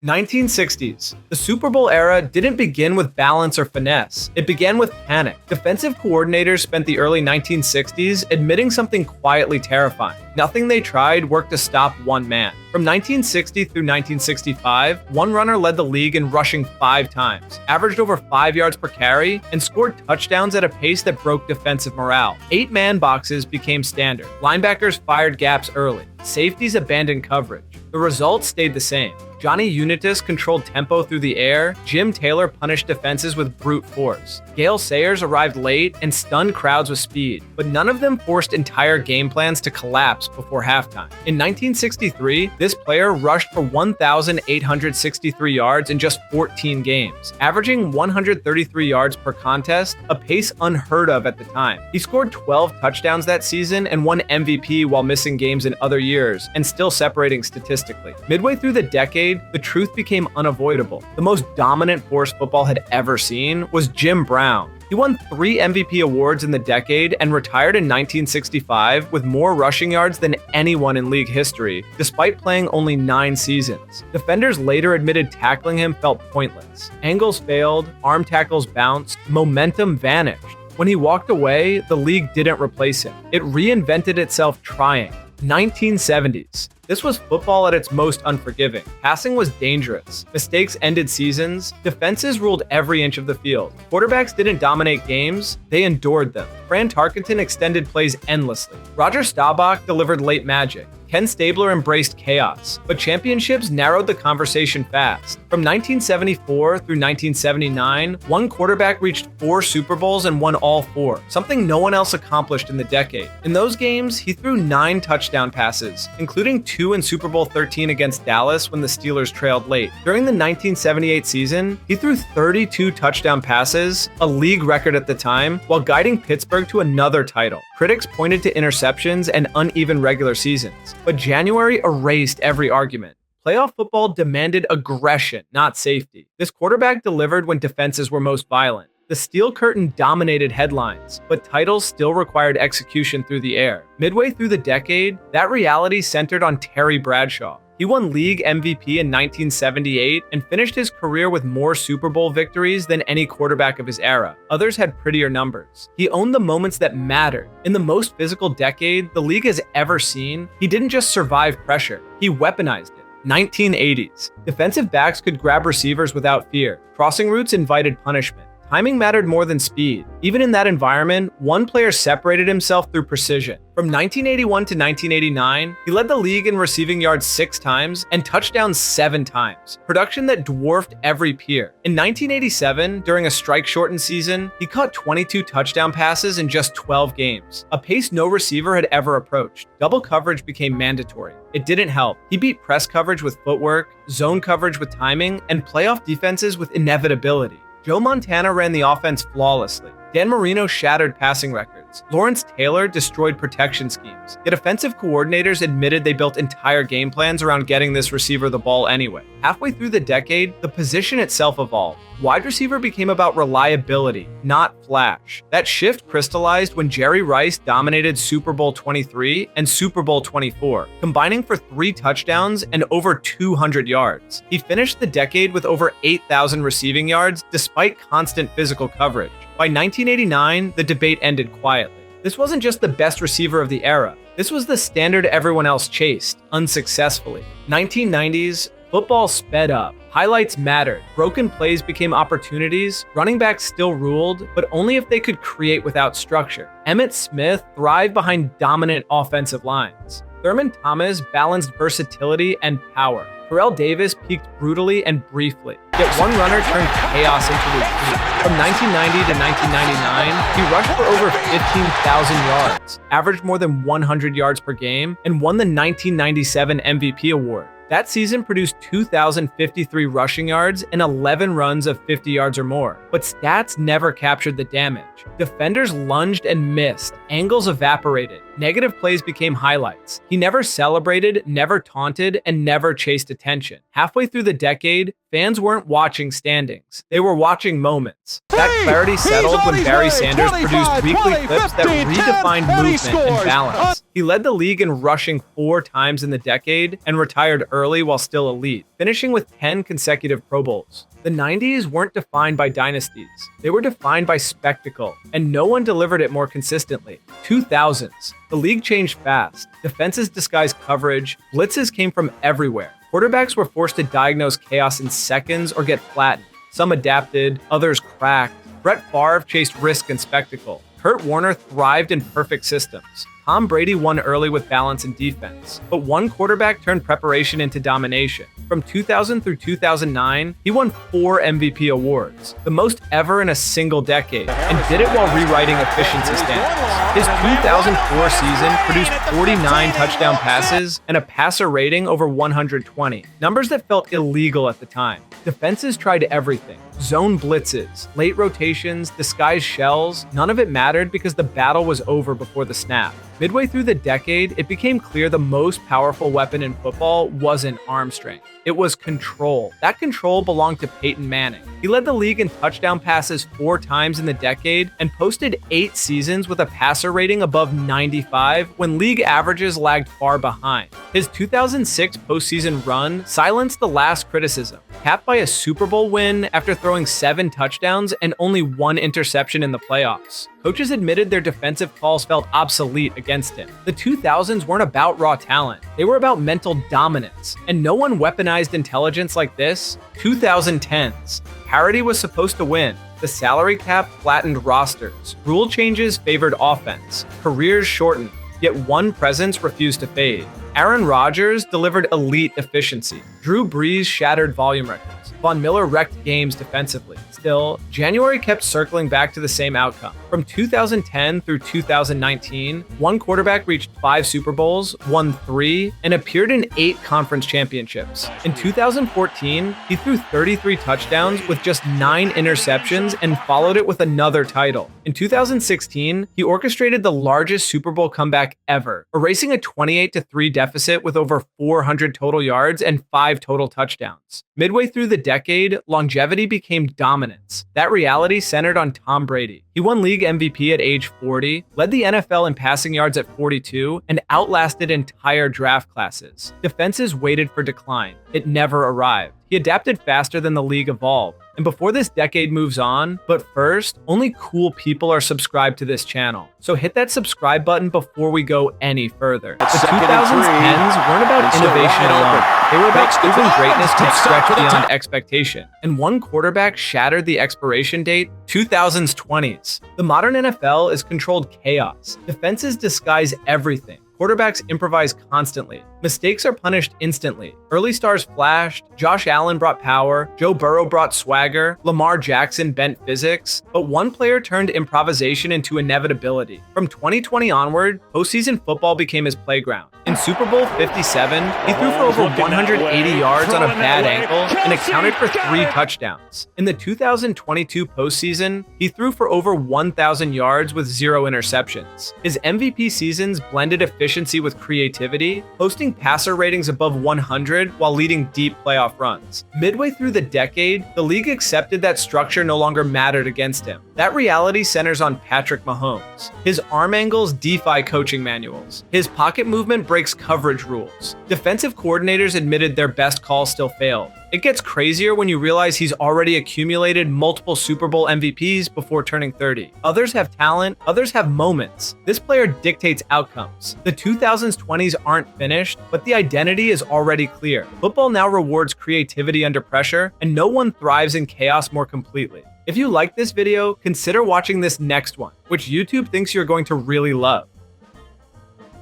1960s. The Super Bowl era didn't begin with balance or finesse. It began with panic. Defensive coordinators spent the early 1960s admitting something quietly terrifying. Nothing they tried worked to stop one man. From 1960 through 1965, one runner led the league in rushing 5 times, averaged over 5 yards per carry, and scored touchdowns at a pace that broke defensive morale. 8-man boxes became standard. Linebackers fired gaps early. Safeties abandoned coverage. The results stayed the same. Johnny Unitas controlled tempo through the air, Jim Taylor punished defenses with brute force. Gale Sayers arrived late and stunned crowds with speed, but none of them forced entire game plans to collapse before halftime. In 1963, this player rushed for 1,863 yards in just 14 games, averaging 133 yards per contest, a pace unheard of at the time. He scored 12 touchdowns that season and won MVP while missing games in other years and still separating statistically. Midway through the decade, the truth became unavoidable. The most dominant force football had ever seen was Jim Brown. He won 3 MVP awards in the decade and retired in 1965 with more rushing yards than anyone in league history, despite playing only 9 seasons. Defenders later admitted tackling him felt pointless. Angles failed, arm tackles bounced, momentum vanished. When he walked away, the league didn't replace him. It reinvented itself trying. 1970s. This was football at its most unforgiving. Passing was dangerous. Mistakes ended seasons. Defenses ruled every inch of the field. Quarterbacks didn't dominate games, they endured them. Fran Tarkenton extended plays endlessly. Roger Staubach delivered late magic. Ken Stabler embraced chaos, but championships narrowed the conversation fast. From 1974 through 1979, one quarterback reached 4 Super Bowls and won all 4, something no one else accomplished in the decade. In those games, he threw 9 touchdown passes, including 2 in Super Bowl 13 against Dallas when the Steelers trailed late. During the 1978 season, he threw 32 touchdown passes, a league record at the time, while guiding Pittsburgh to another title. Critics pointed to interceptions and uneven regular seasons, but January erased every argument. Playoff football demanded aggression, not safety. This quarterback delivered when defenses were most violent. The Steel Curtain dominated headlines, but titles still required execution through the air. Midway through the decade, that reality centered on Terry Bradshaw. He won league MVP in 1978 and finished his career with more Super Bowl victories than any quarterback of his era. Others had prettier numbers. He owned the moments that mattered. In the most physical decade the league has ever seen, he didn't just survive pressure, he weaponized it. 1980s. Defensive backs could grab receivers without fear. Crossing routes invited punishment. Timing mattered more than speed. Even in that environment, one player separated himself through precision. From 1981 to 1989, he led the league in receiving yards 6 times and touchdowns 7 times, production that dwarfed every peer. In 1987, during a strike-shortened season, he caught 22 touchdown passes in just 12 games, a pace no receiver had ever approached. Double coverage became mandatory. It didn't help. He beat press coverage with footwork, zone coverage with timing, and playoff defenses with inevitability. Joe Montana ran the offense flawlessly. Dan Marino shattered passing records. Lawrence Taylor destroyed protection schemes. Yet offensive coordinators admitted they built entire game plans around getting this receiver the ball anyway. Halfway through the decade, the position itself evolved. Wide receiver became about reliability, not flash. That shift crystallized when Jerry Rice dominated Super Bowl 23 and Super Bowl 24, combining for 3 touchdowns and over 200 yards. He finished the decade with over 8,000 receiving yards despite constant physical coverage. By 1989, the debate ended quietly. This wasn't just the best receiver of the era. This was the standard everyone else chased, unsuccessfully. 1990s, football sped up. Highlights mattered. Broken plays became opportunities. Running backs still ruled, but only if they could create without structure. Emmitt Smith thrived behind dominant offensive lines. Thurman Thomas balanced versatility and power. Terrell Davis peaked brutally and briefly. Yet one runner turned chaos into routine. From 1990 to 1999, he rushed for over 15,000 yards, averaged more than 100 yards per game, and won the 1997 MVP award. That season produced 2,053 rushing yards and 11 runs of 50 yards or more. But stats never captured the damage. Defenders lunged and missed. Angles evaporated. Negative plays became highlights. He never celebrated, never taunted, and never chased attention. Halfway through the decade, fans weren't watching standings. They were watching moments. That clarity settled when Barry Sanders produced weekly clips that redefined movement and balance. He led the league in rushing 4 times in the decade and retired early while still elite, finishing with 10 consecutive Pro Bowls. The 90s weren't defined by dynasties. They were defined by spectacle, and no one delivered it more consistently. 2000s. The league changed fast. Defenses disguised coverage. Blitzes came from everywhere. Quarterbacks were forced to diagnose chaos in seconds or get flattened. Some adapted, others cracked. Brett Favre chased risk and spectacle. Kurt Warner thrived in perfect systems. Tom Brady won early with balance and defense, but one quarterback turned preparation into domination. From 2000 through 2009, he won 4 MVP awards, the most ever in a single decade, and did it while rewriting efficiency standards. His 2004 season produced 49 touchdown passes and a passer rating over 120, numbers that felt illegal at the time. Defenses tried everything. Zone blitzes, late rotations, disguised shells, none of it mattered because the battle was over before the snap. Midway through the decade, it became clear the most powerful weapon in football wasn't arm strength. It was control. That control belonged to Peyton Manning. He led the league in touchdown passes 4 times in the decade and posted 8 seasons with a passer rating above 95 when league averages lagged far behind. His 2006 postseason run silenced the last criticism, capped by a Super Bowl win after throwing 7 touchdowns and only 1 interception in the playoffs. Coaches admitted their defensive calls felt obsolete against him. The 2000s weren't about raw talent. They were about mental dominance. And no one weaponized intelligence like this. 2010s. Parity was supposed to win. The salary cap flattened rosters. Rule changes favored offense. Careers shortened. Yet one presence refused to fade. Aaron Rodgers delivered elite efficiency. Drew Brees shattered volume records. Von Miller wrecked games defensively. Still, January kept circling back to the same outcome. From 2010 through 2019, one quarterback reached 5 Super Bowls, won 3, and appeared in 8 conference championships. In 2014, he threw 33 touchdowns with just 9 interceptions and followed it with another title. In 2016, he orchestrated the largest Super Bowl comeback ever, erasing a 28-3 deficit with over 400 total yards and 5 total touchdowns. Midway through the decade, longevity became dominance. That reality centered on Tom Brady. He won league MVP at age 40, led the NFL in passing yards at 42, and outlasted entire draft classes. Defenses waited for decline. It never arrived. He adapted faster than the league evolved. And before this decade moves on, but first, only cool people are subscribed to this channel. So hit that subscribe button before we go any further. The 2010s weren't about innovation alone. They were about proving greatness could stretch beyond expectation. And one quarterback shattered the expiration date, 2000s 20s. The modern NFL is controlled chaos. Defenses disguise everything. Quarterbacks improvise constantly. Mistakes are punished instantly. Early stars flashed, Josh Allen brought power, Joe Burrow brought swagger, Lamar Jackson bent physics, but one player turned improvisation into inevitability. From 2020 onward, postseason football became his playground. In Super Bowl 57, he threw for over 180 yards on a bad ankle and accounted for 3 touchdowns. In the 2022 postseason, he threw for over 1,000 yards with 0 interceptions. His MVP seasons blended efficiency with creativity, posting passer ratings above 100 while leading deep playoff runs. Midway through the decade, the league accepted that structure no longer mattered against him. That reality centers on Patrick Mahomes. His arm angles defy coaching manuals. His pocket movement breaks coverage rules. Defensive coordinators admitted their best calls still failed. It gets crazier when you realize he's already accumulated multiple Super Bowl MVPs before turning 30. Others have talent, others have moments. This player dictates outcomes. The 2000s 20s aren't finished, but the identity is already clear. Football now rewards creativity under pressure, and no one thrives in chaos more completely. If you like this video, consider watching this next one, which YouTube thinks you're going to really love.